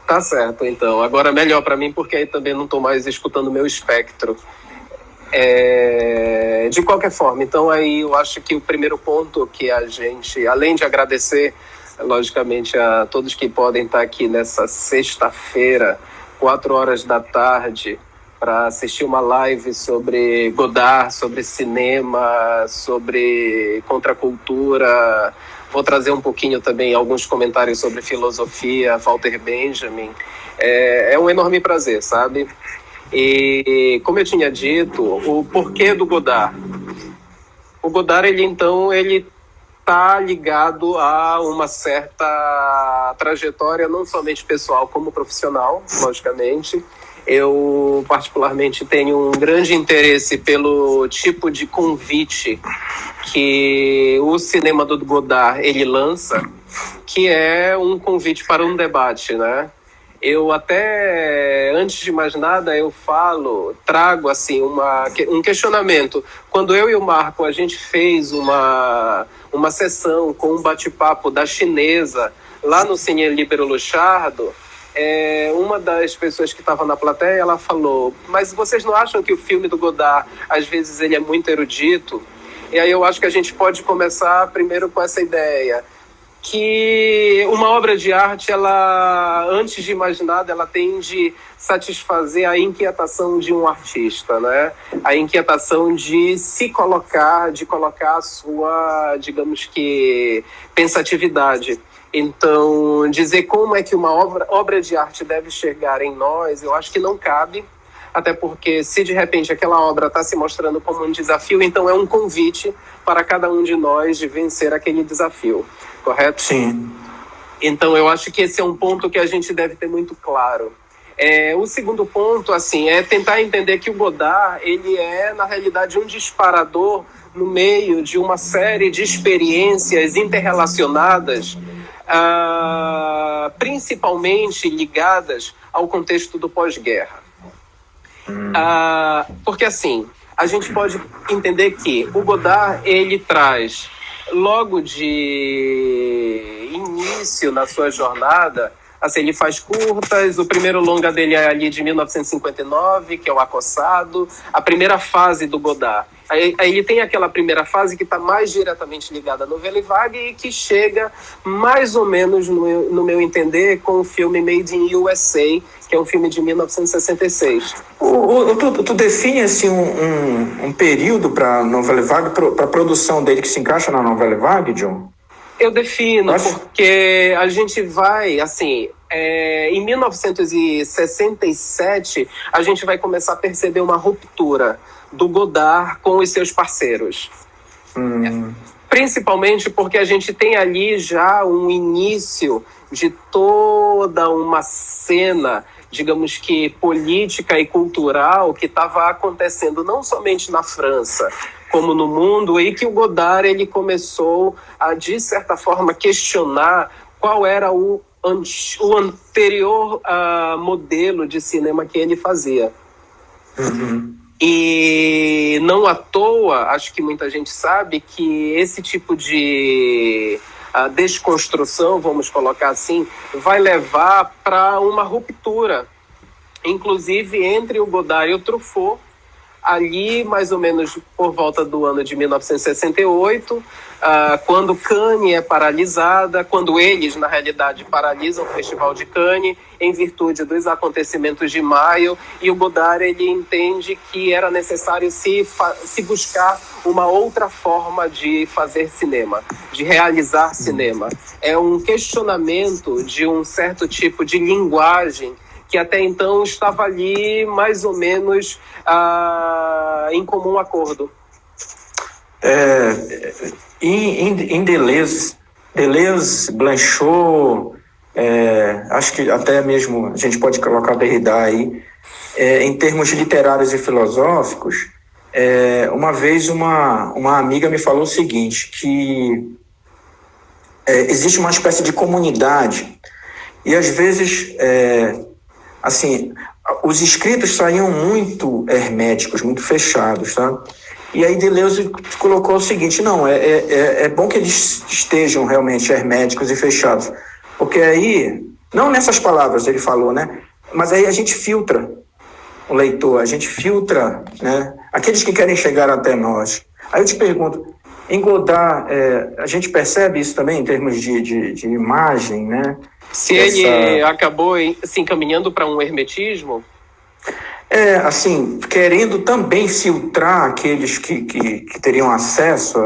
Tá certo, então. Agora melhor para mim, porque aí também não estou mais escutando o meu espectro. De qualquer forma, então aí eu acho que o primeiro ponto que a gente, além de agradecer, logicamente, a todos que podem estar aqui nessa sexta-feira, 4 horas da tarde, para assistir uma live sobre Godard, sobre cinema, sobre contracultura. Vou trazer um pouquinho também alguns comentários sobre filosofia, Walter Benjamin. É um enorme prazer, sabe? E, como eu tinha dito, o porquê do Godard. O Godard, ele está ligado a uma certa trajetória, não somente pessoal como profissional, logicamente. Eu, particularmente, tenho um grande interesse pelo tipo de convite que o cinema do Godard ele lança, que é um convite para um debate, né? Eu até, antes de mais nada, trago assim um questionamento. Quando eu e o Marco, a gente fez uma sessão com um bate-papo da chinesa lá no Cine Libero Luchardo, uma das pessoas que estava na plateia, ela falou: mas vocês não acham que o filme do Godard, às vezes, ele é muito erudito? E aí eu acho que a gente pode começar primeiro com essa ideia, que uma obra de arte, ela, antes de mais nada, ela tem de satisfazer a inquietação de um artista, né? A inquietação de se colocar, de colocar a sua, digamos que, pensatividade. Então, dizer como é que uma obra de arte deve chegar em nós, eu acho que não cabe, até porque se de repente aquela obra está se mostrando como um desafio, então é um convite para cada um de nós de vencer aquele desafio. Correto? Sim. Então, eu acho que esse é um ponto que a gente deve ter muito claro. O segundo ponto, assim, é tentar entender que o Godard, ele é, na realidade, um disparador no meio de uma série de experiências interrelacionadas, principalmente ligadas ao contexto do pós-guerra. Porque, assim, a gente pode entender que o Godard, ele traz, logo de início na sua jornada, assim, ele faz curtas. O primeiro longa dele é ali de 1959, que é o Acossado, a primeira fase do Godard. Aí ele tem aquela primeira fase que está mais diretamente ligada à novela vague e que chega mais ou menos, no meu entender, com o filme Made in USA, que é um filme de 1966. Tu define assim, um período para a novela vague, para a produção dele que se encaixa na novela vague, John? Eu defino, porque a gente vai, assim, em 1967, a gente vai começar a perceber uma ruptura do Godard com os seus parceiros. Principalmente porque a gente tem ali já um início de toda uma cena, digamos que política e cultural, que estava acontecendo não somente na França, como no mundo, e que o Godard ele começou a, de certa forma, questionar qual era o anterior modelo de cinema que ele fazia. E não à toa, acho que muita gente sabe que esse tipo de desconstrução, vamos colocar assim, vai levar para uma ruptura, inclusive entre o Godard e o Truffaut, ali mais ou menos por volta do ano de 1968, quando Cannes é paralisada, quando eles, na realidade, paralisam o Festival de Cannes em virtude dos acontecimentos de maio, e o Godard ele entende que era necessário se buscar uma outra forma de fazer cinema, de realizar cinema. É um questionamento de um certo tipo de linguagem que até então estava ali mais ou menos em comum acordo. Em Deleuze, Blanchot, acho que até mesmo a gente pode colocar Derrida aí, em termos literários e filosóficos, uma vez uma amiga me falou o seguinte, que existe uma espécie de comunidade, e às vezes assim, os escritos saíam muito herméticos, muito fechados, tá? E aí Deleuze colocou o seguinte: não, é bom que eles estejam realmente herméticos e fechados, porque aí Não nessas palavras ele falou, né? Mas aí a gente filtra o leitor, a gente filtra, né, aqueles que querem chegar até nós. Aí eu te pergunto, em Godard, a gente percebe isso também em termos de imagem, né? Se ele acabou se encaminhando para um hermetismo? Assim, querendo também filtrar aqueles que teriam acesso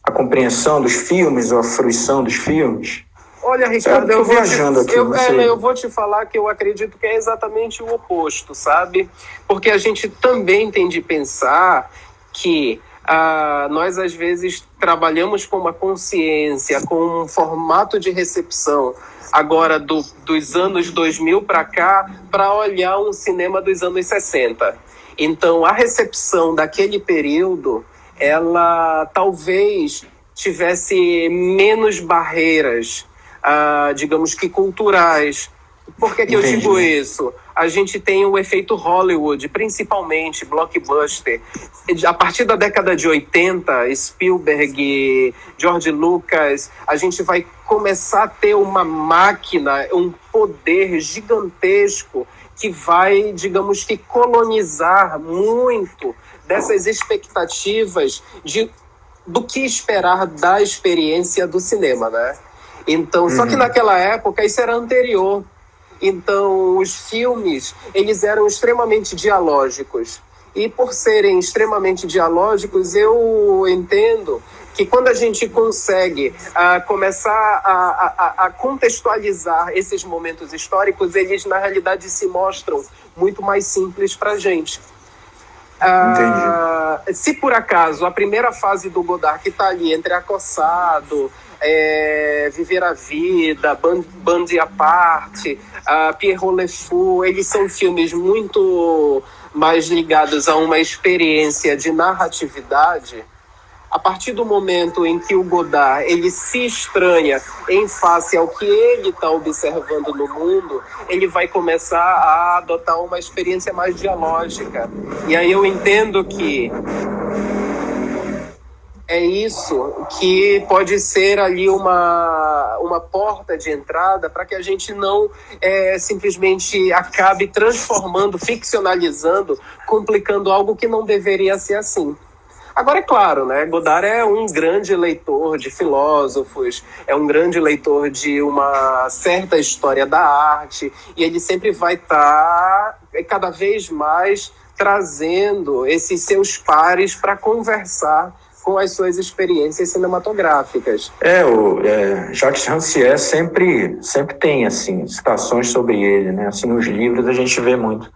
à compreensão dos filmes ou à fruição dos filmes. Olha, Ricardo, eu vou te falar que eu acredito que é exatamente o oposto, sabe? Porque a gente também tem de pensar que nós, às vezes, trabalhamos com uma consciência, com um formato de recepção, agora dos anos 2000 para cá, para olhar um cinema dos anos 60. Então, a recepção daquele período, ela talvez tivesse menos barreiras, digamos que culturais. Por que eu digo isso? A gente tem o efeito Hollywood, principalmente blockbuster. A partir da década de 80, Spielberg, George Lucas, a gente vai começar a ter uma máquina, um poder gigantesco que vai, digamos que, colonizar muito dessas expectativas do que esperar da experiência do cinema, né? Então, só que naquela época isso era anterior. Então, os filmes, eles eram extremamente dialógicos. E por serem extremamente dialógicos, eu entendo que quando a gente consegue começar a contextualizar esses momentos históricos, eles, na realidade, se mostram muito mais simples para a gente. Se por acaso a primeira fase do Godard, que está ali entre Acossado, Viver a Vida, Bande à Parte, Pierrot Le Fou, eles são filmes muito mais ligados a uma experiência de narratividade. A partir do momento em que o Godard ele se estranha em face ao que ele está observando no mundo, ele vai começar a adotar uma experiência mais dialógica. E aí eu entendo que é isso que pode ser ali uma porta de entrada para que a gente não simplesmente acabe transformando, ficcionalizando, complicando algo que não deveria ser assim. Agora, é claro, né? Godard é um grande leitor de filósofos, é um grande leitor de uma certa história da arte, e ele sempre vai estar cada vez mais trazendo esses seus pares para conversar com as suas experiências cinematográficas. O Jacques Rancière sempre tem assim citações sobre ele, né? Assim, nos livros a gente vê muito.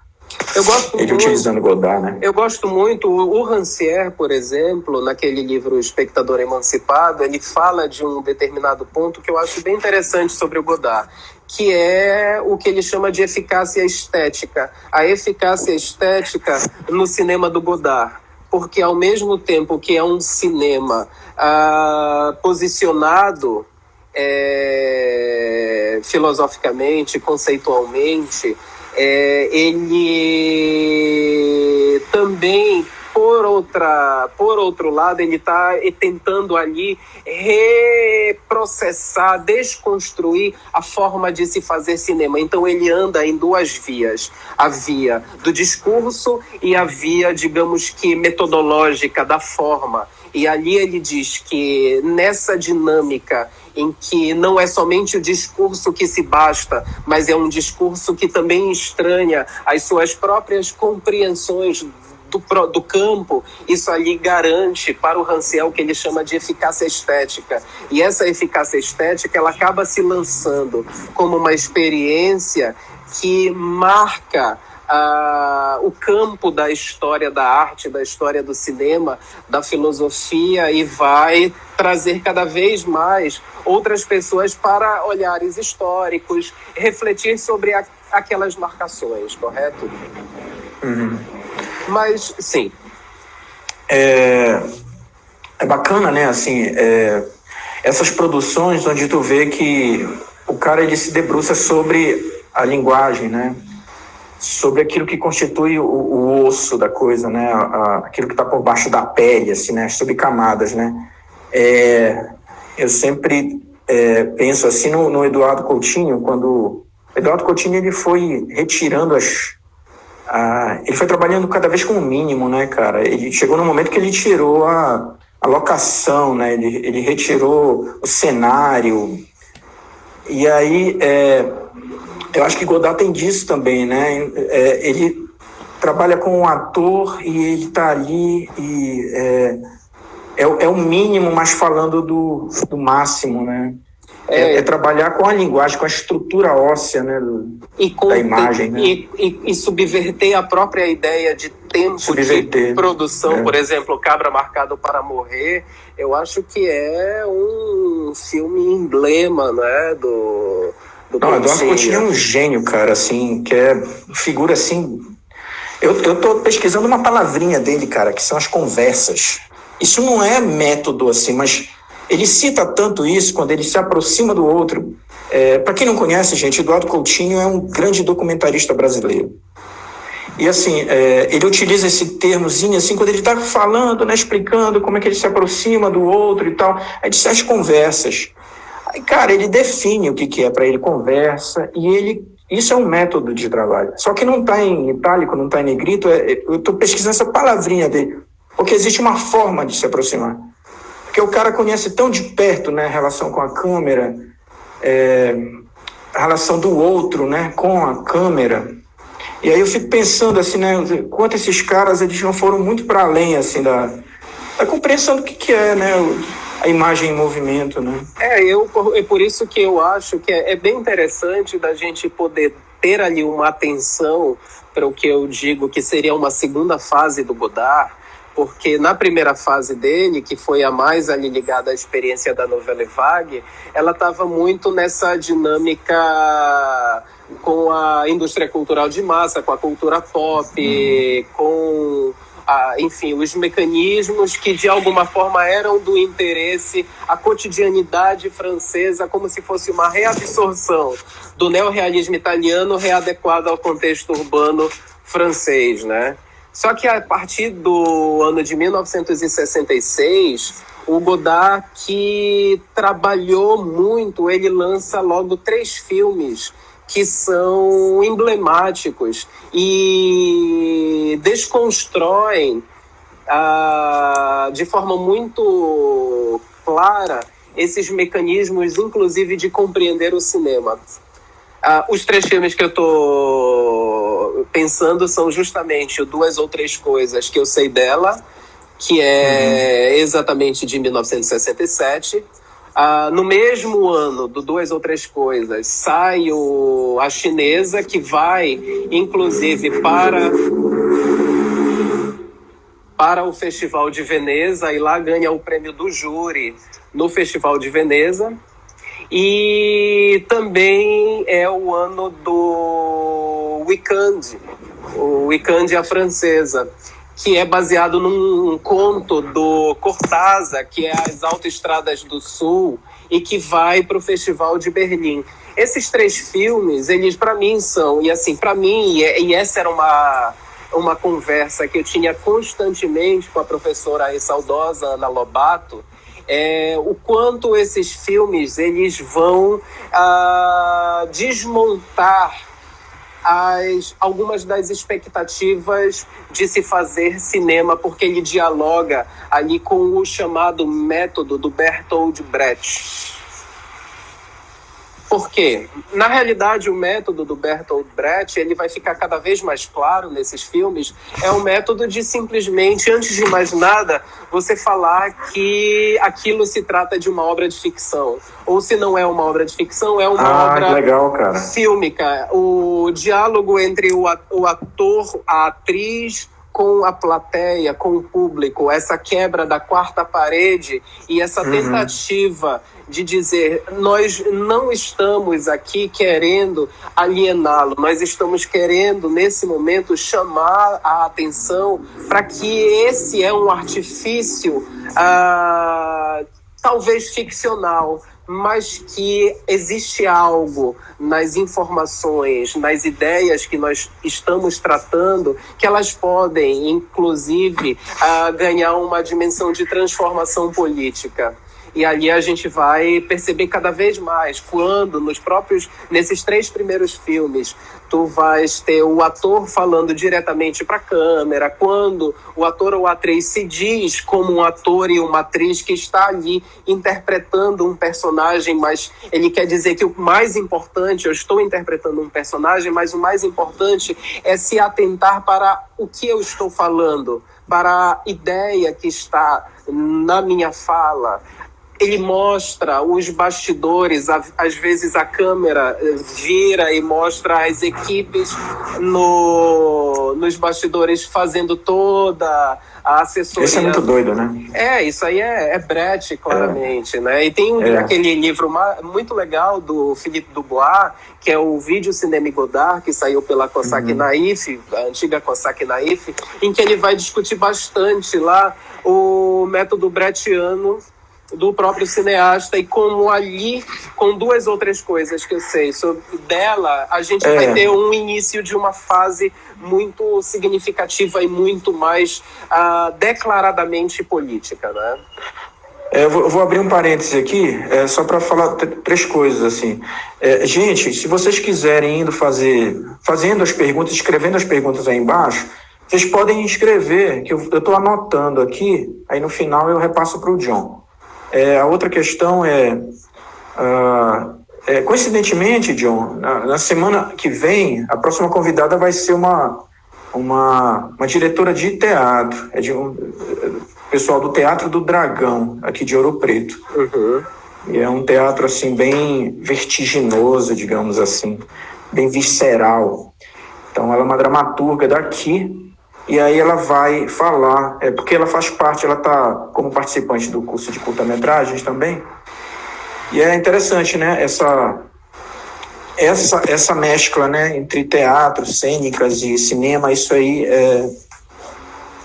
Utilizando Godard, né? Eu gosto muito. O Rancière, por exemplo, naquele livro Espectador Emancipado, ele fala de um determinado ponto que eu acho bem interessante sobre o Godard, que é o que ele chama de eficácia estética. A eficácia estética no cinema do Godard. Porque, ao mesmo tempo que é um cinema posicionado filosoficamente, conceitualmente, ele também, por outro lado, ele está tentando ali reprocessar, desconstruir a forma de se fazer cinema. Então ele anda em duas vias, a via do discurso e a via, digamos que, metodológica da forma. E ali ele diz que nessa dinâmica em que não é somente o discurso que se basta, mas é um discurso que também estranha as suas próprias compreensões do campo, isso ali garante para o Rancière o que ele chama de eficácia estética. E essa eficácia estética, ela acaba se lançando como uma experiência que marca o campo da história da arte, da história do cinema, da filosofia, e vai trazer cada vez mais outras pessoas para olhares históricos, refletir sobre aquelas marcações, correto? Uhum. Mas, sim. É bacana, né, assim, essas produções onde tu vê que o cara ele se debruça sobre a linguagem, né, sobre aquilo que constitui o osso da coisa, né, aquilo que está por baixo da pele, assim, né, sobre camadas, né. Eu sempre penso assim no Eduardo Coutinho, quando Eduardo Coutinho, ele foi retirando ele foi trabalhando cada vez com o mínimo, né, cara? Ele chegou no momento que ele tirou a locação, né? Ele retirou o cenário. E aí, eu acho que Godard tem disso também, né? Ele trabalha com um ator e ele tá ali e é o mínimo, mas falando do máximo, né? É trabalhar com a linguagem, com a estrutura óssea, né, da imagem, né? E subverter a própria ideia de tempo de produção. Por exemplo, Cabra Marcado para Morrer, eu acho que é um filme emblema, né, do Eduardo Coutinho é um gênio, cara, assim, que é figura, assim... Eu tô pesquisando uma palavrinha dele, cara, que são as conversas. Isso não é método, assim, mas... Ele cita tanto isso quando ele se aproxima do outro. Para quem não conhece, gente, Eduardo Coutinho é um grande documentarista brasileiro. E assim, ele utiliza esse termozinho assim, quando ele está falando, né, explicando como é que ele se aproxima do outro e tal. Aí diz as conversas. Aí, cara, ele define o que é para ele conversa e isso é um método de trabalho. Só que não está em itálico, não está em negrito. Eu estou pesquisando essa palavrinha dele, porque existe uma forma de se aproximar. Porque o cara conhece tão de perto, né, a relação com a câmera, a relação do outro, né, com a câmera. E aí eu fico pensando assim, né, quanto esses caras eles não foram muito para além assim da compreensão do que é, né, a imagem em movimento, né? É por isso que eu acho que é bem interessante da gente poder ter ali uma atenção para o que eu digo que seria uma segunda fase do Godard. Porque na primeira fase dele, que foi a mais ali ligada à experiência da Nouvelle Vague, ela estava muito nessa dinâmica com a indústria cultural de massa, com a cultura pop, com, enfim, os mecanismos que de alguma forma eram do interesse, a cotidianidade francesa, como se fosse uma reabsorção do neorrealismo italiano readequado ao contexto urbano francês, né? Só que a partir do ano de 1966, o Godard, que trabalhou muito, ele lança logo 3 filmes que são emblemáticos e desconstroem de forma muito clara esses mecanismos, inclusive, de compreender o cinema. Os 3 filmes que eu estou pensando são justamente o Duas ou Três Coisas que eu sei dela, que é exatamente de 1967. No mesmo ano do Duas ou Três Coisas sai a Chinesa, que vai inclusive para o Festival de Veneza e lá ganha o prêmio do júri no Festival de Veneza. E também é o ano do Weekend, o Weekend à francesa, que é baseado num conto do Cortázar, que é As Autoestradas do Sul, e que vai para o Festival de Berlim. Esses 3 filmes, eles para mim são, e assim, para mim, e essa era uma conversa que eu tinha constantemente com a professora saudosa Ana Lobato, o quanto esses filmes eles vão desmontar algumas das expectativas de se fazer cinema, porque ele dialoga ali com o chamado método do Bertolt Brecht. Por quê? Na realidade, o método do Bertolt Brecht, ele vai ficar cada vez mais claro nesses filmes, é um método de simplesmente, antes de mais nada, você falar que aquilo se trata de uma obra de ficção. Ou se não é uma obra de ficção, é uma obra legal, cara. fílmica. O diálogo entre o ator, a atriz, com a plateia, com o público, essa quebra da quarta parede e essa tentativa de dizer, nós não estamos aqui querendo aliená-lo, nós estamos querendo, nesse momento, chamar a atenção para que esse é um artifício, talvez ficcional, mas que existe algo nas informações, nas ideias que nós estamos tratando, que elas podem, inclusive, ganhar uma dimensão de transformação política. E ali a gente vai perceber cada vez mais quando nesses 3 primeiros filmes tu vais ter o ator falando diretamente para a câmera, quando o ator ou a atriz se diz como um ator e uma atriz que está ali interpretando um personagem, mas ele quer dizer que o mais importante, eu estou interpretando um personagem, mas o mais importante é se atentar para o que eu estou falando, para a ideia que está na minha fala. Ele mostra os bastidores, às vezes a câmera vira e mostra as equipes nos bastidores fazendo toda a assessoria. Isso é muito doido, né? Isso aí é Brecht, claramente, né? E tem aquele livro muito legal do Philippe Dubois, que é o Vídeo Cinema e Godard, que saiu pela Cossack Naif, a antiga Cossack Naif, em que ele vai discutir bastante lá o método brechtiano do próprio cineasta, e como ali, com 2 outras coisas que eu sei sobre dela, a gente vai ter um início de uma fase muito significativa e muito mais declaradamente política, né? Eu vou abrir um parêntese aqui, só para falar 3 coisas, assim. Gente, se vocês quiserem fazendo as perguntas, escrevendo as perguntas aí embaixo, vocês podem escrever, que eu estou anotando aqui, aí no final eu repasso para o John. A outra questão coincidentemente, John, na semana que vem, a próxima convidada vai ser uma diretora de teatro, de um pessoal do Teatro do Dragão, aqui de Ouro Preto. E é um teatro, assim, bem vertiginoso, digamos assim, bem visceral. Então, ela é uma dramaturga daqui. E aí ela vai falar, porque ela faz parte, ela está como participante do curso de curta-metragens também. E é interessante, né, essa mescla, né, entre teatro, cênicas e cinema, isso aí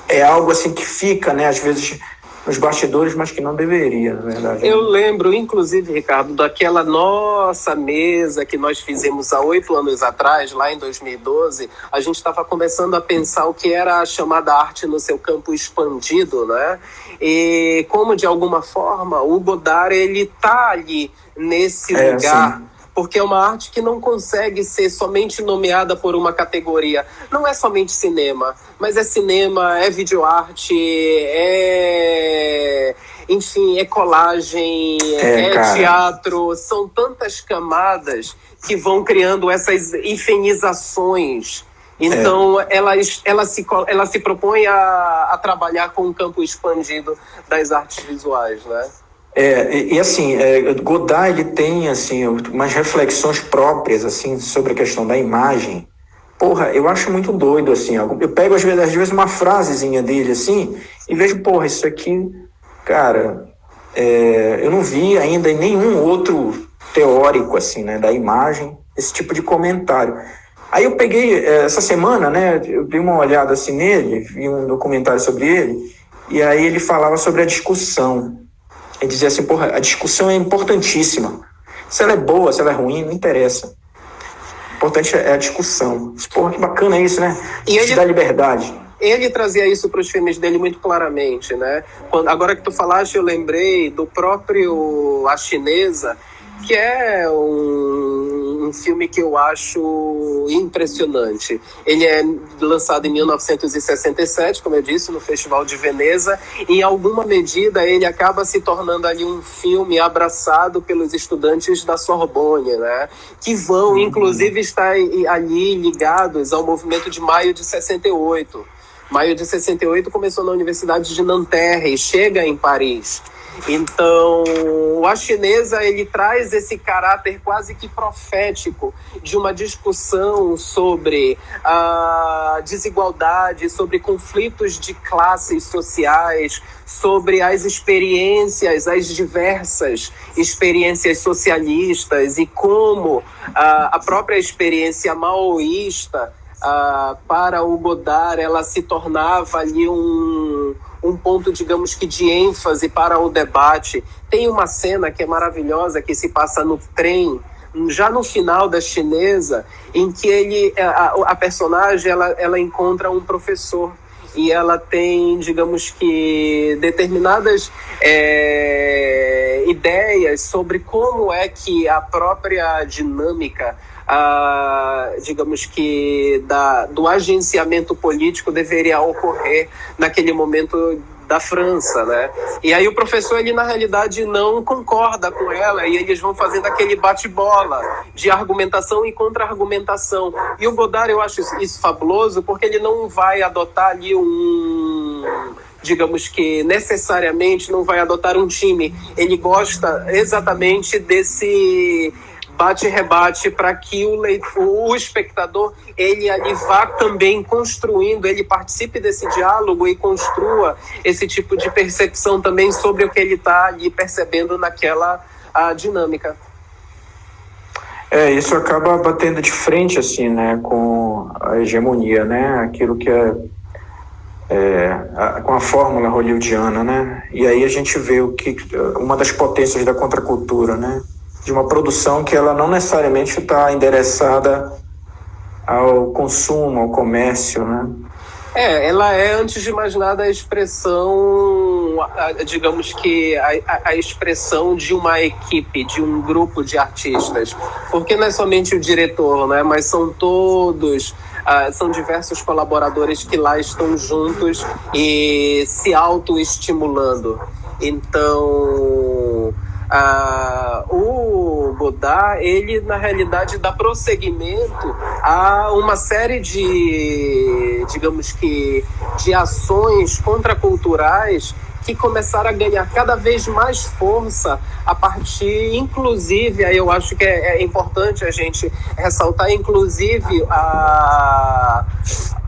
é algo assim que fica, né, às vezes nos bastidores, mas que não deveria, na verdade. Eu lembro, inclusive, Ricardo, daquela nossa mesa que nós fizemos há 8 anos atrás, lá em 2012, a gente estava começando a pensar o que era a chamada arte no seu campo expandido, né? E como, de alguma forma, o Godard, ele está ali nesse lugar... Sim. Porque é uma arte que não consegue ser somente nomeada por uma categoria. Não é somente cinema, mas é cinema, é videoarte, enfim, é colagem, teatro. São tantas camadas que vão criando essas hifenizações. Então, ela se propõe a trabalhar com um campo expandido das artes visuais, né? Godard, ele tem, assim, umas reflexões próprias, assim, sobre a questão da imagem. Porra, eu acho muito doido, assim. Eu pego, às vezes, uma frasezinha dele, assim, e vejo, porra, isso aqui, cara, eu não vi ainda em nenhum outro teórico, assim, né, da imagem, esse tipo de comentário. Aí eu peguei, essa semana, né, eu dei uma olhada, assim, nele, vi um documentário sobre ele, e aí ele falava sobre a discussão. Ele dizia assim, porra, a discussão é importantíssima. Se ela é boa, se ela é ruim, não interessa. O importante é a discussão. Porra, que bacana isso, né? E ele dá liberdade. Ele trazia isso para os filmes dele muito claramente, né? Agora que tu falaste, eu lembrei do próprio A Chinesa, que é um filme que eu acho impressionante. Ele é lançado em 1967, como eu disse, no Festival de Veneza. Em alguma medida, ele acaba se tornando ali um filme abraçado pelos estudantes da Sorbonne, né? Que vão, inclusive, estar ali ligados ao movimento de maio de 68. Maio de 68 começou na Universidade de Nanterre e chega em Paris. Então, A Chinesa, ele traz esse caráter quase que profético de uma discussão sobre a desigualdade, sobre conflitos de classes sociais, sobre as experiências, as diversas experiências socialistas e como a própria experiência maoísta, para o Godard, ela se tornava ali um ponto, digamos que, de ênfase para o debate. Tem uma cena que é maravilhosa, que se passa no trem, já no final da Chinesa, em que a personagem ela encontra um professor. e ela tem, digamos que, determinadas ideias sobre como é que a própria dinâmica, digamos que, do agenciamento político deveria ocorrer naquele momento da França, né? E aí o professor, ele na realidade não concorda com ela, e eles vão fazendo aquele bate-bola de argumentação e contra-argumentação. E o Godard, eu acho isso fabuloso, porque ele não vai adotar ali digamos que necessariamente não vai adotar um time. Ele gosta exatamente desse bate-rebate para que o espectador, ele ali vá também construindo, ele participe desse diálogo e construa esse tipo de percepção também sobre o que ele está ali percebendo naquela dinâmica. Isso acaba batendo de frente, assim, né, com a hegemonia, né, aquilo que com a fórmula hollywoodiana, né, e aí a gente vê uma das potências da contracultura, né, de uma produção que ela não necessariamente está endereçada ao consumo, ao comércio, né? Ela é, antes de mais nada, a expressão, digamos que a expressão de uma equipe, de um grupo de artistas. Porque não é somente o diretor, né? Mas são todos, são diversos colaboradores que lá estão juntos e se autoestimulando. Então, o Godard, ele na realidade dá prosseguimento a uma série de, digamos que, de ações contraculturais que começaram a ganhar cada vez mais força a partir, inclusive, aí eu acho que é importante a gente ressaltar, inclusive,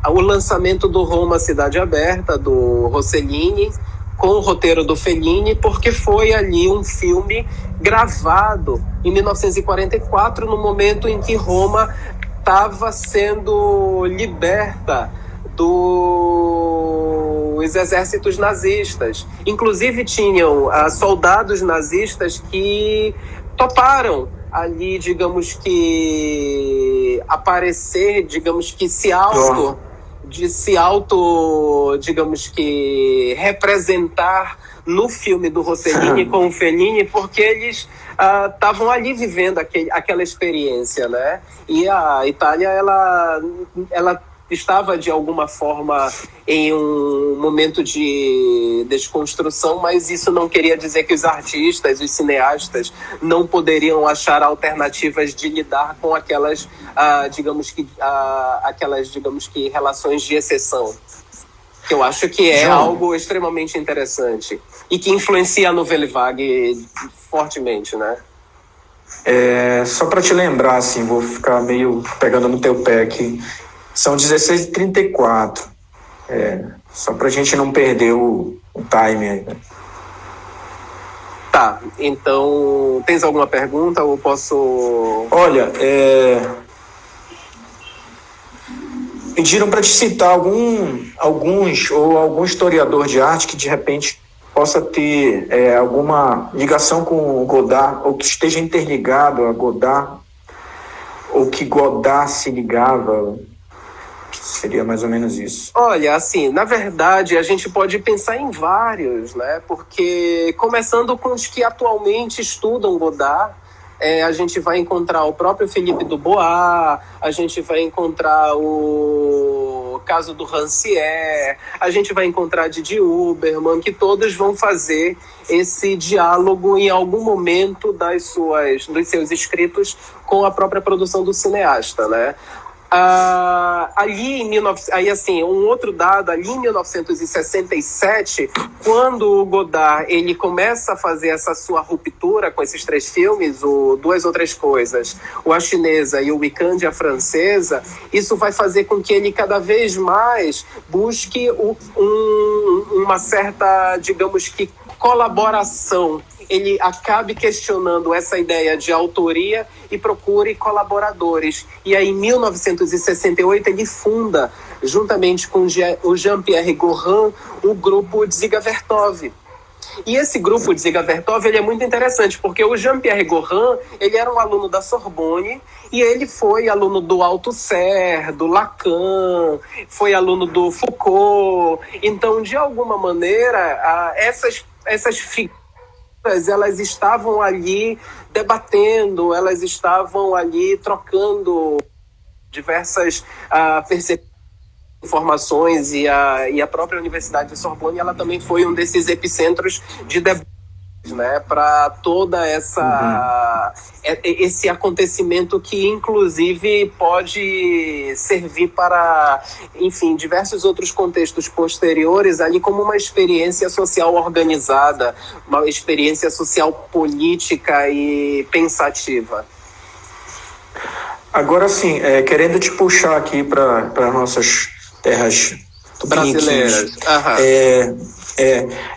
o lançamento do Roma Cidade Aberta, do Rossellini, com o roteiro do Fellini, porque foi ali um filme gravado em 1944, no momento em que Roma estava sendo liberta dos exércitos nazistas. Inclusive tinham soldados nazistas que toparam ali, digamos que, aparecer, digamos que digamos que, representar no filme do Rossellini com o Fellini, porque eles estavam ali vivendo aquela experiência, né? E a Itália, ela estava, de alguma forma, em um momento de desconstrução, mas isso não queria dizer que os artistas, os cineastas, não poderiam achar alternativas de lidar com aquelas, digamos que, relações de exceção. Que eu acho que é algo extremamente interessante e que influencia a Nouvelle Vague fortemente, né? Só para te lembrar, assim, vou ficar meio pegando no teu pé aqui. São 16h34. Só pra gente não perder o time aí. Tá, então, tens alguma pergunta ou posso... Olha, pediram para te citar algum historiador de arte que de repente possa ter alguma ligação com o Godard, ou que esteja interligado a Godard, ou que Godard se ligava. Seria mais ou menos isso. Olha, assim, na verdade, a gente pode pensar em vários, né? Porque, começando com os que atualmente estudam Godard, a gente vai encontrar o próprio Philippe Dubois, a gente vai encontrar o caso do Rancière, a gente vai encontrar Didier Huberman, que todos vão fazer esse diálogo em algum momento dos seus escritos com a própria produção do cineasta, né? Um outro dado, ali em 1967, quando o Godard ele começa a fazer essa sua ruptura com esses três filmes, Duas Outras Coisas, o A Chinesa e o Wicand, a Francesa, isso vai fazer com que ele cada vez mais busque uma certa, digamos que, colaboração. Ele acabe questionando essa ideia de autoria e procure colaboradores. E aí, em 1968, ele funda, juntamente com o Jean-Pierre Gorin, o grupo Dziga Vertov. E esse grupo de Dziga Vertov, ele é muito interessante, porque o Jean-Pierre Gorin, ele era um aluno da Sorbonne, e ele foi aluno do Althusser, do Lacan, foi aluno do Foucault. Então, de alguma maneira, essas figuras, elas estavam ali debatendo, elas estavam ali trocando diversas percepções, informações, e a própria Universidade de Sorbonne, ela também foi um desses epicentros de debate, né, para toda esse acontecimento que inclusive pode servir para, enfim, diversos outros contextos posteriores ali como uma experiência social organizada, uma experiência social política e pensativa. Agora sim, querendo te puxar aqui para nossas terras brasileiras.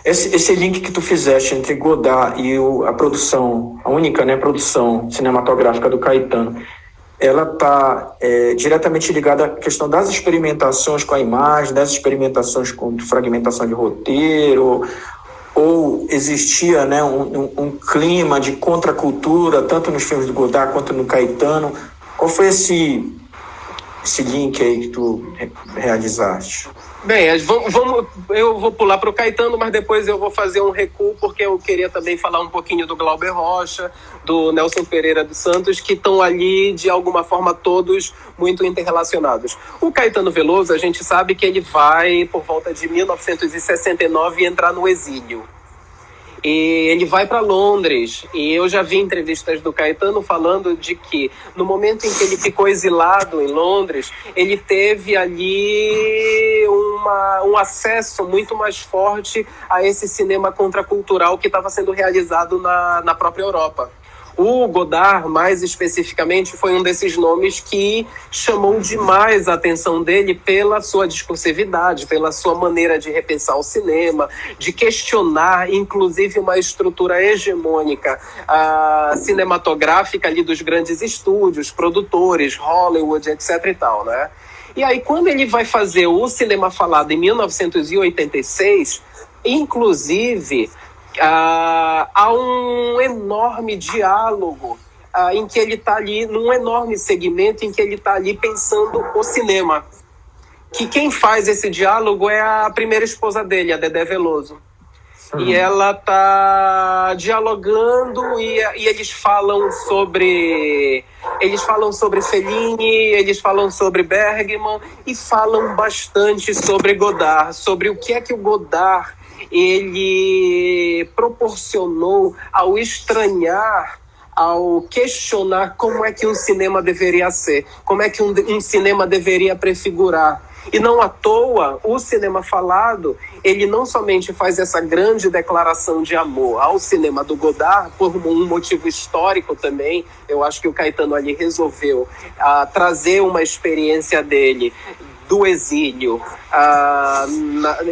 Esse link que tu fizeste entre Godard e a produção, a única, né, produção cinematográfica do Caetano, ela está diretamente ligada à questão das experimentações com a imagem, das experimentações com fragmentação de roteiro, ou existia, né, um clima de contracultura, tanto nos filmes do Godard quanto no Caetano. Qual foi esse link aí que tu realizaste? Bem, eu vou pular para o Caetano, mas depois eu vou fazer um recuo, porque eu queria também falar um pouquinho do Glauber Rocha, do Nelson Pereira dos Santos, que estão ali, de alguma forma, todos muito interrelacionados. O Caetano Veloso, a gente sabe que ele vai, por volta de 1969, entrar no exílio. E ele vai para Londres, e eu já vi entrevistas do Caetano falando de que no momento em que ele ficou exilado em Londres, ele teve ali um acesso muito mais forte a esse cinema contracultural que estava sendo realizado na própria Europa. O Godard, mais especificamente, foi um desses nomes que chamou demais a atenção dele pela sua discursividade, pela sua maneira de repensar o cinema, de questionar, inclusive, uma estrutura hegemônica cinematográfica ali dos grandes estúdios, produtores, Hollywood, etc. e tal, né? E aí, quando ele vai fazer o Cinema Falado em 1986, inclusive, há um enorme diálogo em que ele está ali, num enorme segmento em que ele está ali pensando o cinema. Que quem faz esse diálogo é a primeira esposa dele, a Dedé Veloso. E ela está dialogando e eles falam sobre Fellini, eles falam sobre Bergman e falam bastante sobre Godard, sobre o que é que o Godard ele proporcionou ao estranhar, ao questionar como é que um cinema deveria ser, como é que um cinema deveria prefigurar. E não à toa, o Cinema Falado, ele não somente faz essa grande declaração de amor ao cinema do Godard, por um motivo histórico também. Eu acho que o Caetano ali resolveu trazer uma experiência dele do exílio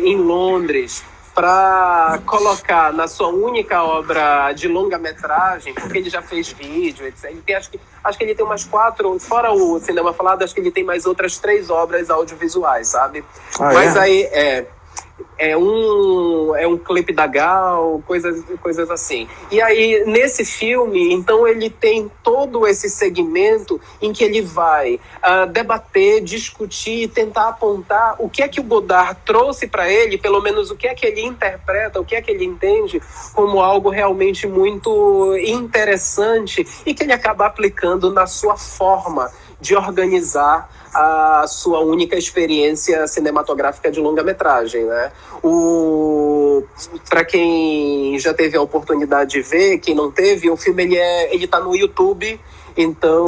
em Londres, para colocar na sua única obra de longa-metragem, porque ele já fez vídeo, etc. Ele tem, acho que ele tem umas 4, fora o Cinema Falado, acho que ele tem mais outras 3 obras audiovisuais, sabe? Mas aí é um clipe da Gal, coisas assim. E aí, nesse filme, então, ele tem todo esse segmento em que ele vai debater, discutir e tentar apontar o que é que o Godard trouxe para ele, pelo menos o que é que ele interpreta, o que é que ele entende como algo realmente muito interessante e que ele acaba aplicando na sua forma de organizar a sua única experiência cinematográfica de longa-metragem, né? Para quem já teve a oportunidade de ver, quem não teve, o filme ele tá no YouTube, então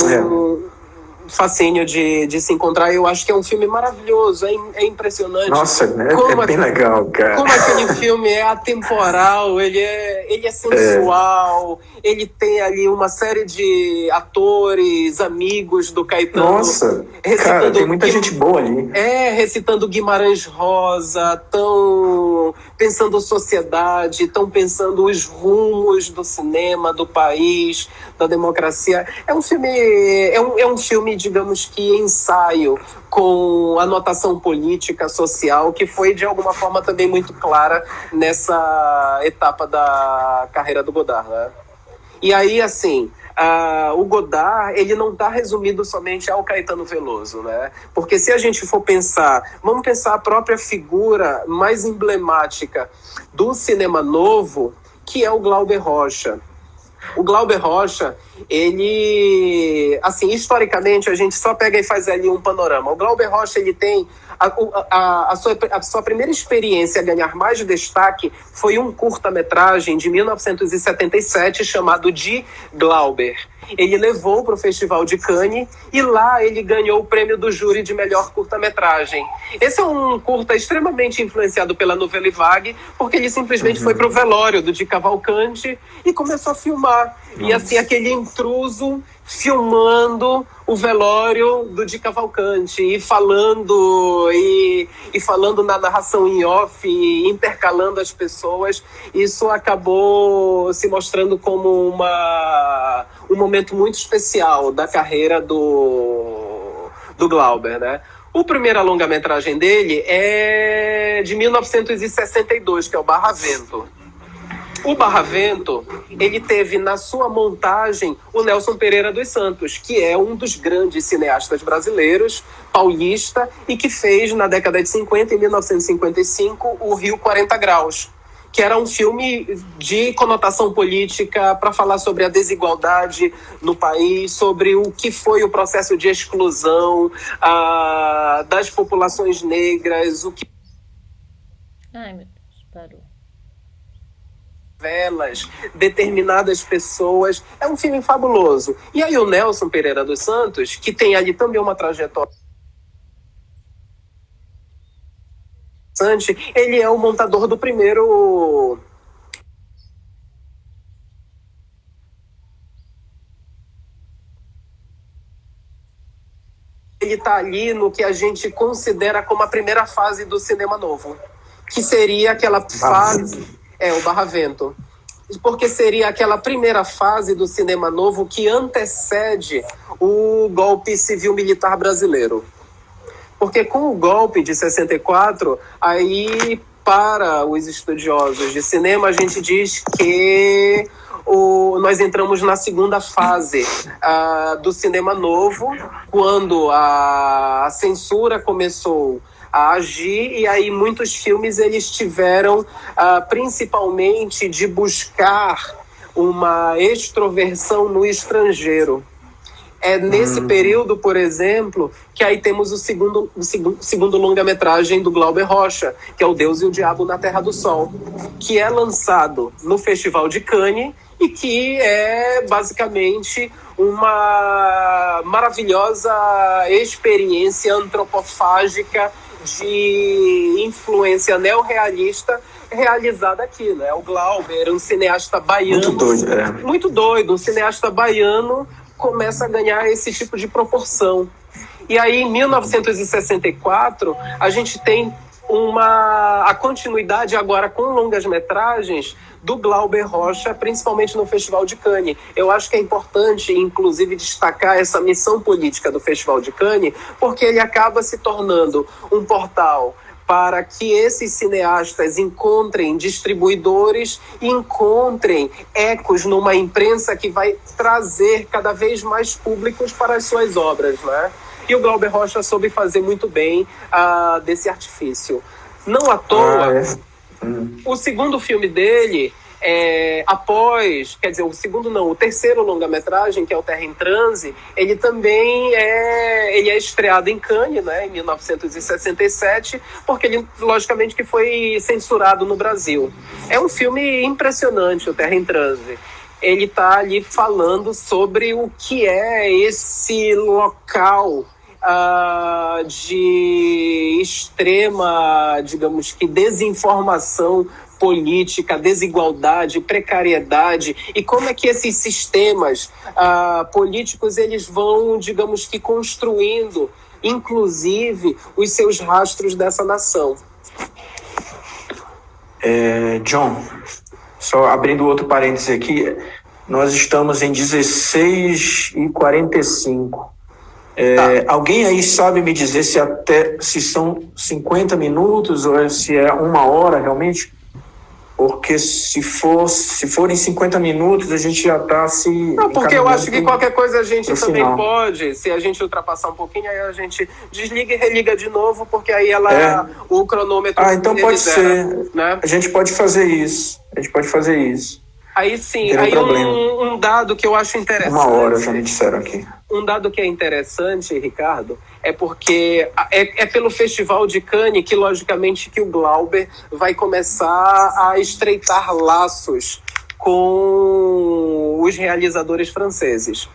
facinho de se encontrar. Eu acho que é um filme maravilhoso, é impressionante. Nossa, é bem legal, cara. Como aquele filme é atemporal, ele é sensual, ele tem ali uma série de atores, amigos do Caetano. Nossa, cara, tem muita gente boa ali. Recitando Guimarães Rosa, tão pensando sociedade, tão pensando os rumos do cinema, do país, da democracia. É um filme digamos que, ensaio com anotação política, social, que foi, de alguma forma, também muito clara nessa etapa da carreira do Godard, né? E aí, assim, o Godard, ele não está resumido somente ao Caetano Veloso, né? Porque se a gente for pensar, vamos pensar a própria figura mais emblemática do cinema novo, que é o Glauber Rocha. O Glauber Rocha, ele, assim, historicamente, a gente só pega e faz ali um panorama. O Glauber Rocha, ele tem a sua primeira experiência a ganhar mais destaque foi um curta-metragem de 1977 chamado De Glauber. Ele levou para o Festival de Cannes e lá ele ganhou o prêmio do júri de melhor curta-metragem. Esse é um curta extremamente influenciado pela Nouvelle Vague, porque ele simplesmente foi para o velório do Di Cavalcanti e começou a filmar. E assim, aquele intruso filmando o velório do Di Cavalcanti e falando na narração em off, intercalando as pessoas. Isso acabou se mostrando como um momento muito especial da carreira do Glauber, né? O primeiro longa-metragem dele é de 1962, que é o Barravento. O Barravento, ele teve na sua montagem o Nelson Pereira dos Santos, que é um dos grandes cineastas brasileiros, paulista, e que fez na década de 50, em 1955, o Rio 40 Graus, que era um filme de conotação política para falar sobre a desigualdade no país, sobre o que foi o processo de exclusão das populações negras, o que... Ai, meu Deus, parou. Determinadas pessoas. É um filme fabuloso. E aí o Nelson Pereira dos Santos, que tem ali também uma trajetória, ele é o montador do primeiro... Ele está ali no que a gente considera como a primeira fase do cinema novo, que seria aquela fase... o Barravento. Porque seria aquela primeira fase do cinema novo que antecede o golpe civil-militar brasileiro. Porque com o golpe de 64, aí, para os estudiosos de cinema, a gente diz que nós entramos na segunda fase do cinema novo, quando a censura começou a agir, e aí muitos filmes eles tiveram principalmente de buscar uma extroversão no estrangeiro. É nesse período, por exemplo, que aí temos o segundo longa-metragem do Glauber Rocha, que é O Deus e o Diabo na Terra do Sol, que é lançado no Festival de Cannes e que é basicamente uma maravilhosa experiência antropofágica de influência neorrealista realizada aqui, né? O Glauber, um cineasta baiano... Muito doido, um cineasta baiano começa a ganhar esse tipo de proporção. E aí, em 1964, a gente tem a continuidade agora com longas-metragens do Glauber Rocha, principalmente no Festival de Cannes. Eu acho que é importante, inclusive, destacar essa missão política do Festival de Cannes, porque ele acaba se tornando um portal para que esses cineastas encontrem distribuidores e encontrem ecos numa imprensa que vai trazer cada vez mais públicos para as suas obras, né? E o Glauber Rocha soube fazer muito bem desse artifício. Não à toa, o segundo filme dele, o terceiro longa-metragem, que é o Terra em Transe, ele também é estreado em Cannes, né, em 1967, porque ele, logicamente, que foi censurado no Brasil. É um filme impressionante, o Terra em Transe. Ele está ali falando sobre o que é esse local de extrema, digamos que, desinformação política, desigualdade, precariedade, e como é que esses sistemas políticos eles vão, digamos que, construindo, inclusive, os seus rastros dessa nação. John, só abrindo outro parênteses aqui, nós estamos em 16h45. Tá. Alguém aí sabe me dizer se são 50 minutos ou se é 1 hora realmente? Porque se forem 50 minutos, a gente já está se Não, porque eu acho que qualquer coisa a gente também final. pode. Se a gente ultrapassar um pouquinho, aí a gente desliga e religa de novo, porque aí o cronômetro... então pode zera, ser. né? A gente pode fazer isso. Aí sim, Não aí tem um dado que eu acho interessante... 1 hora, já me disseram aqui. Um dado que é interessante, Ricardo, é porque é pelo Festival de Cannes que, logicamente, que o Glauber vai começar a estreitar laços com os realizadores franceses.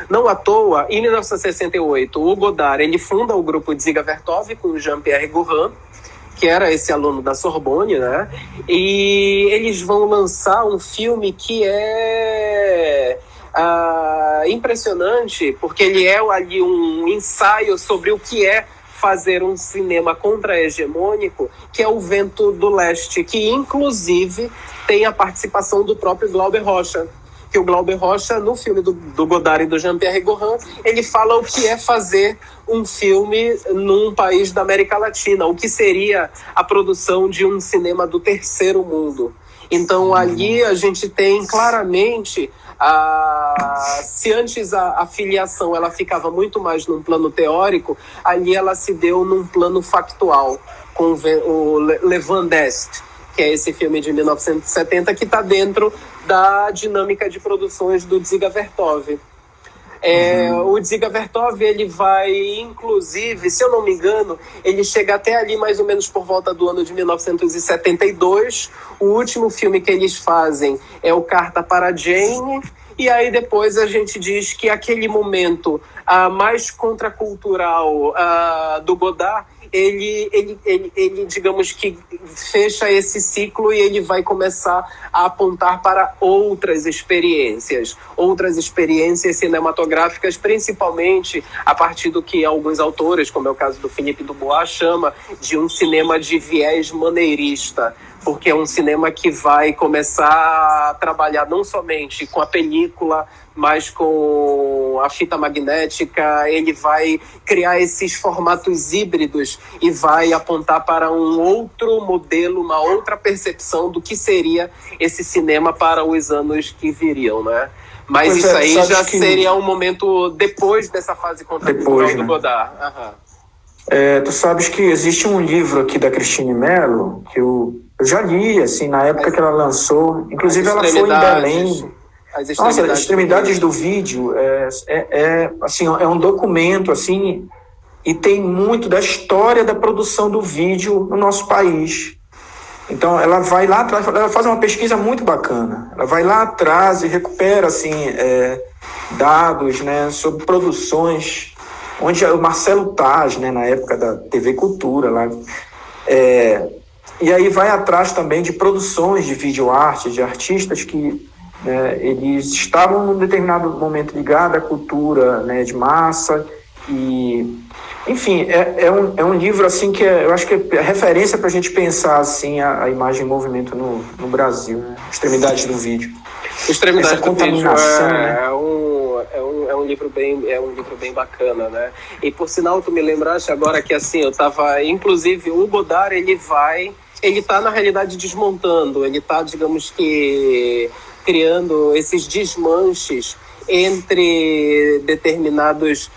Não à toa, em 1968, o Godard ele funda o grupo Dziga Vertov com o Jean-Pierre Gorin, que era esse aluno da Sorbonne, né? E eles vão lançar um filme que é... impressionante, porque ele é ali um ensaio sobre o que é fazer um cinema contra-hegemônico, que é O Vento do Leste, que inclusive tem a participação do próprio Glauber Rocha. Que o Glauber Rocha, no filme do Godard e do Jean-Pierre Gorin, ele fala o que é fazer um filme num país da América Latina, o que seria a produção de um cinema do terceiro mundo. Então ali a gente tem claramente... se antes a filiação ela ficava muito mais num plano teórico, ali ela se deu num plano factual, com o Le Vent d'Est, que é esse filme de 1970 que está dentro da dinâmica de produções do Dziga Vertov. O Dziga Vertov, ele vai, inclusive, se eu não me engano, ele chega até ali mais ou menos por volta do ano de 1972. O último filme que eles fazem é o Carta para Jane, e aí depois a gente diz que aquele momento mais contracultural do Godard, ele, digamos que fecha esse ciclo e ele vai começar a apontar para outras experiências cinematográficas, principalmente a partir do que alguns autores, como é o caso do Philippe Dubois, chama de um cinema de viés maneirista, porque é um cinema que vai começar a trabalhar não somente com a película, mas com a fita magnética. Ele vai criar esses formatos híbridos e vai apontar para um outro modelo, uma outra percepção do que seria esse cinema para os anos que viriam, né? Mas pois isso aí já seria um momento depois dessa fase contracultural do Godard. Tu sabes que existe um livro aqui da Cristine Mello que eu já li, assim, na época que ela lançou. Inclusive, ela foi em Belém. Nossa, As Extremidades do Vídeo assim, é um documento, assim, e tem muito da história da produção do vídeo no nosso país. Então, ela vai lá atrás, ela faz uma pesquisa muito bacana. Ela vai lá atrás e recupera, assim, dados, né, sobre produções, onde o Marcelo Taz, né, na época da TV Cultura, lá, e aí vai atrás também de produções de videoarte, de artistas que eles estavam num determinado momento ligados à cultura, né, de massa. E, enfim, é um livro assim que eu acho que é referência para a gente pensar assim, a imagem em movimento no Brasil, né? Extremidades do Vídeo. Extremidades do Vídeo né? é um livro bem bacana, né? E por sinal, tu me lembraste agora que assim, eu tava, inclusive, o Godard, ele tá na realidade desmontando, ele tá, digamos que, criando esses desmanches entre determinados...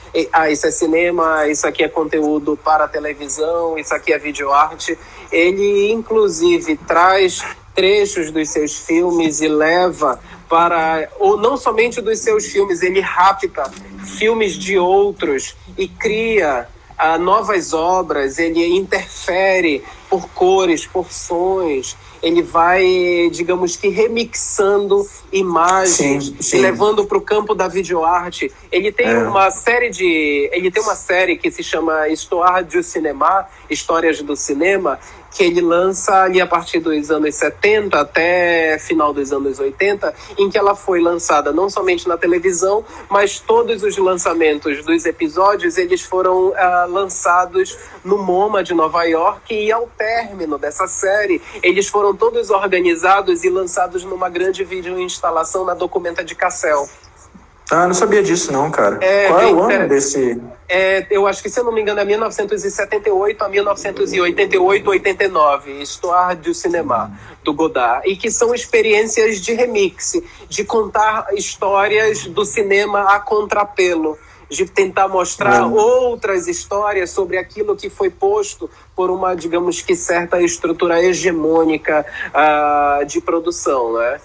isso é cinema, isso aqui é conteúdo para televisão, isso aqui é videoarte. Ele, inclusive, traz trechos dos seus filmes e leva para... ou não somente dos seus filmes, ele rapta filmes de outros e cria novas obras, ele interfere por cores, por sons, ele vai, digamos que, remixando imagens e levando para o campo da videoarte. Ele tem uma série que se chama Histoire du Cinéma, Histórias do Cinema, que ele lança ali a partir dos anos 70 até final dos anos 80, em que ela foi lançada não somente na televisão, mas todos os lançamentos dos episódios, eles foram lançados no MoMA de Nova York, e ao término dessa série, eles foram todos organizados e lançados numa grande videoinstalação na Documenta de Cassel. Ah, não sabia disso não, cara. É, Qual é bem o ano inter- desse... eu acho que, se eu não me engano, é 1978 a 1988, 89, Histoire du Cinéma, do Godard, e que são experiências de remix, de contar histórias do cinema a contrapelo, de tentar mostrar outras histórias sobre aquilo que foi posto por uma, digamos que, certa estrutura hegemônica de produção, né?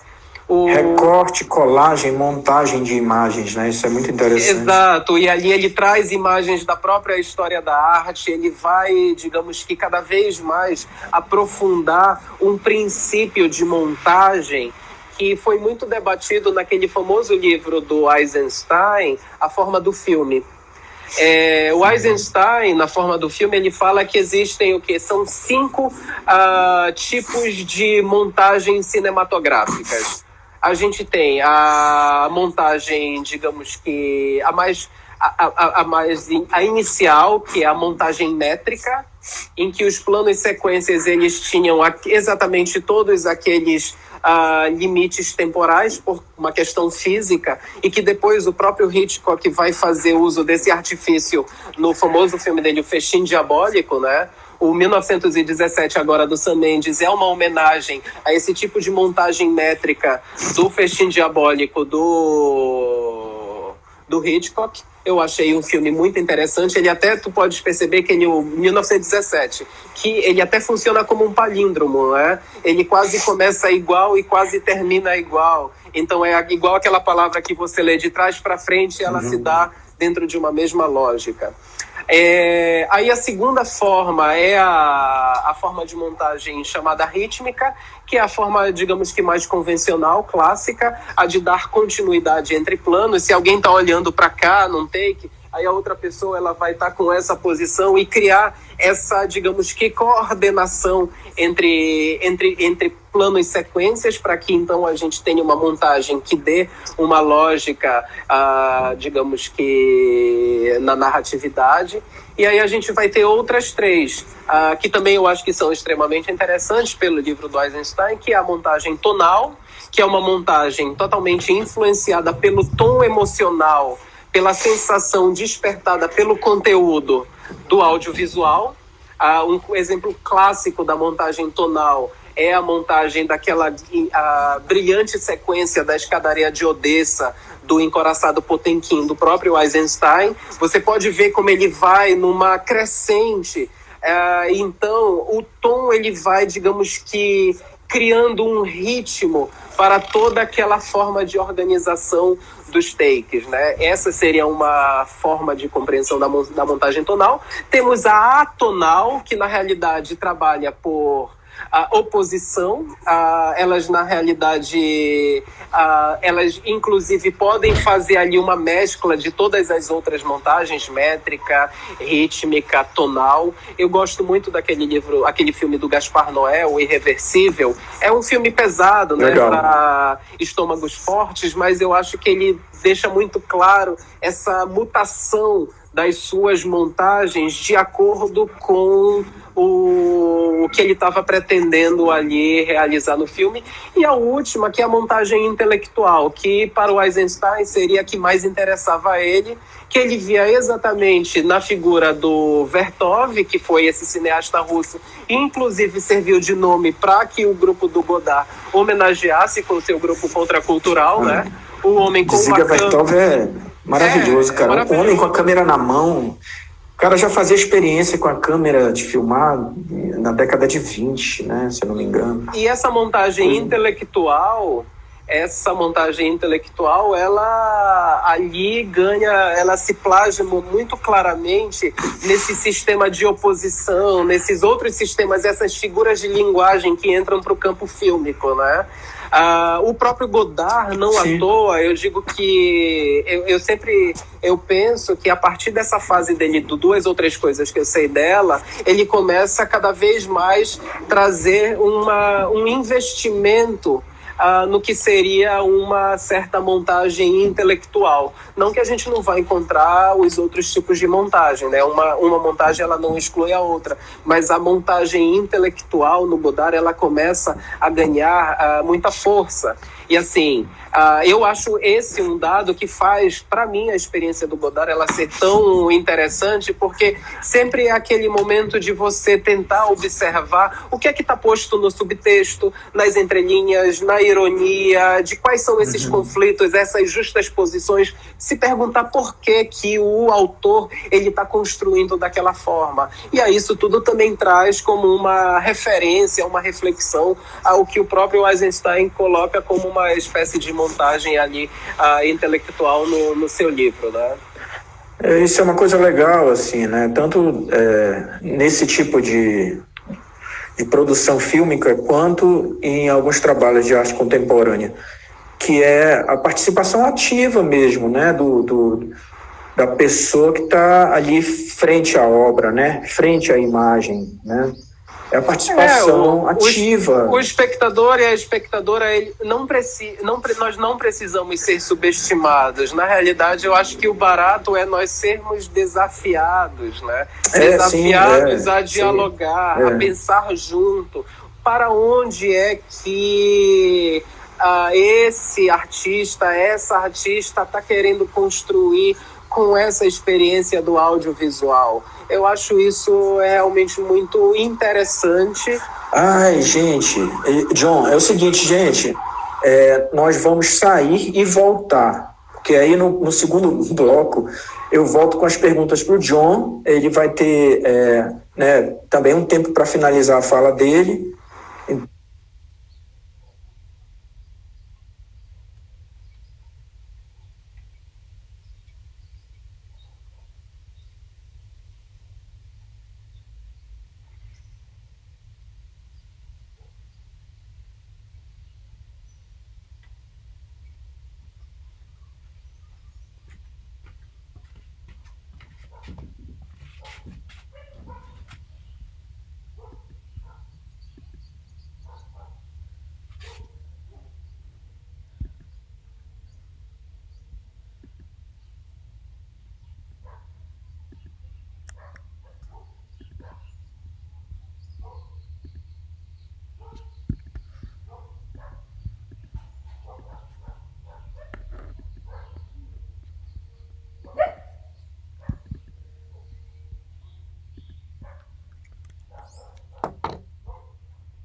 Recorte, colagem, montagem de imagens, né? Isso é muito interessante. Exato, e ali ele traz imagens da própria história da arte, ele vai, digamos que, cada vez mais aprofundar um princípio de montagem que foi muito debatido naquele famoso livro do Eisenstein, A Forma do Filme. O Eisenstein, na Forma do Filme, ele fala que existem são 5 tipos de montagens cinematográficas. A gente tem a montagem, digamos que a inicial, que é a montagem métrica, em que os planos e sequências eles tinham exatamente todos aqueles limites temporais por uma questão física, e que depois o próprio Hitchcock vai fazer uso desse artifício no famoso filme dele, O Festim Diabólico, né? O 1917, agora, do Sam Mendes, é uma homenagem a esse tipo de montagem métrica do Festim Diabólico do Hitchcock. Eu achei um filme muito interessante. Ele até, tu podes perceber que ele, o 1917, que ele até funciona como um palíndromo, né? Ele quase começa igual e quase termina igual. Então é igual aquela palavra que você lê de trás para frente, ela se dá dentro de uma mesma lógica. Aí a segunda forma é a forma de montagem chamada rítmica, que é a forma, digamos que mais convencional, clássica, a de dar continuidade entre planos. Se alguém está olhando para cá num take, aí a outra pessoa ela vai estar com essa posição e criar essa, digamos que, coordenação entre planos e sequências, para que então a gente tenha uma montagem que dê uma lógica, digamos que, na narratividade. E aí a gente vai ter outras 3, que também eu acho que são extremamente interessantes pelo livro do Eisenstein, que é a montagem tonal, que é uma montagem totalmente influenciada pelo tom emocional, pela sensação despertada pelo conteúdo do audiovisual. Um exemplo clássico da montagem tonal é a montagem daquela brilhante sequência da escadaria de Odessa, do Encoraçado Potemkin, do próprio Eisenstein. Você pode ver como ele vai numa crescente. Então, o tom ele vai, digamos que, criando um ritmo para toda aquela forma de organização dos takes, né? Essa seria uma forma de compreensão da montagem tonal. Temos a atonal, que na realidade trabalha por oposição. Elas na realidade elas inclusive podem fazer ali uma mescla de todas as outras montagens, métrica, rítmica, tonal. Eu gosto muito aquele filme do Gaspar Noé, O Irreversível. É um filme pesado, né, para estômagos fortes, mas eu acho que ele deixa muito claro essa mutação das suas montagens de acordo com o que ele estava pretendendo ali realizar no filme. E a última, que é a montagem intelectual, que para o Eisenstein seria a que mais interessava a ele, que ele via exatamente na figura do Vertov, que foi esse cineasta russo, e inclusive serviu de nome para que o grupo do Godard homenageasse com o seu grupo contracultural, né? O homem com Dziga Vertov é maravilhoso, cara. Maravilhoso. Um homem com a câmera na mão. O cara já fazia experiência com a câmera de filmar na década de 20, né? Se eu não me engano. E essa montagem intelectual, ela ali ganha, ela se plasma muito claramente nesse sistema de oposição, nesses outros sistemas, essas figuras de linguagem que entram para o campo fílmico, né? O próprio Godard, não à toa, eu digo que eu penso que a partir dessa fase dele, do Duas ou Três Coisas que eu sei dela, ele começa cada vez mais trazer um investimento no que seria uma certa montagem intelectual. Não que a gente não vai encontrar os outros tipos de montagem, né? Uma montagem ela não exclui a outra, mas a montagem intelectual no Godard ela começa a ganhar muita força. E assim, eu acho esse um dado que faz, para mim, a experiência do Godard ela ser tão interessante, porque sempre é aquele momento de você tentar observar o que é que está posto no subtexto, nas entrelinhas, na ironia, de quais são esses conflitos, essas justas posições, se perguntar por que que o autor ele está construindo daquela forma. E aí isso tudo também traz como uma referência, uma reflexão ao que o próprio Eisenstein coloca como uma espécie de montagem ali intelectual no seu livro, né? Isso é uma coisa legal, assim, né? Tanto nesse tipo de produção fílmica, quanto em alguns trabalhos de arte contemporânea, que é a participação ativa mesmo, né? Da pessoa que está ali frente à obra, né? Frente à imagem, né? É a participação ativa. O espectador e a espectadora, nós não precisamos ser subestimados. Na realidade, eu acho que o barato é nós sermos desafiados, né? Desafiados a dialogar, a pensar junto. Para onde é que esse artista, essa artista está querendo construir com essa experiência do audiovisual? Eu acho isso realmente muito interessante. Ai, gente, John, é o seguinte, gente, nós vamos sair e voltar, porque aí no segundo bloco eu volto com as perguntas para o John, ele vai ter também um tempo para finalizar a fala dele.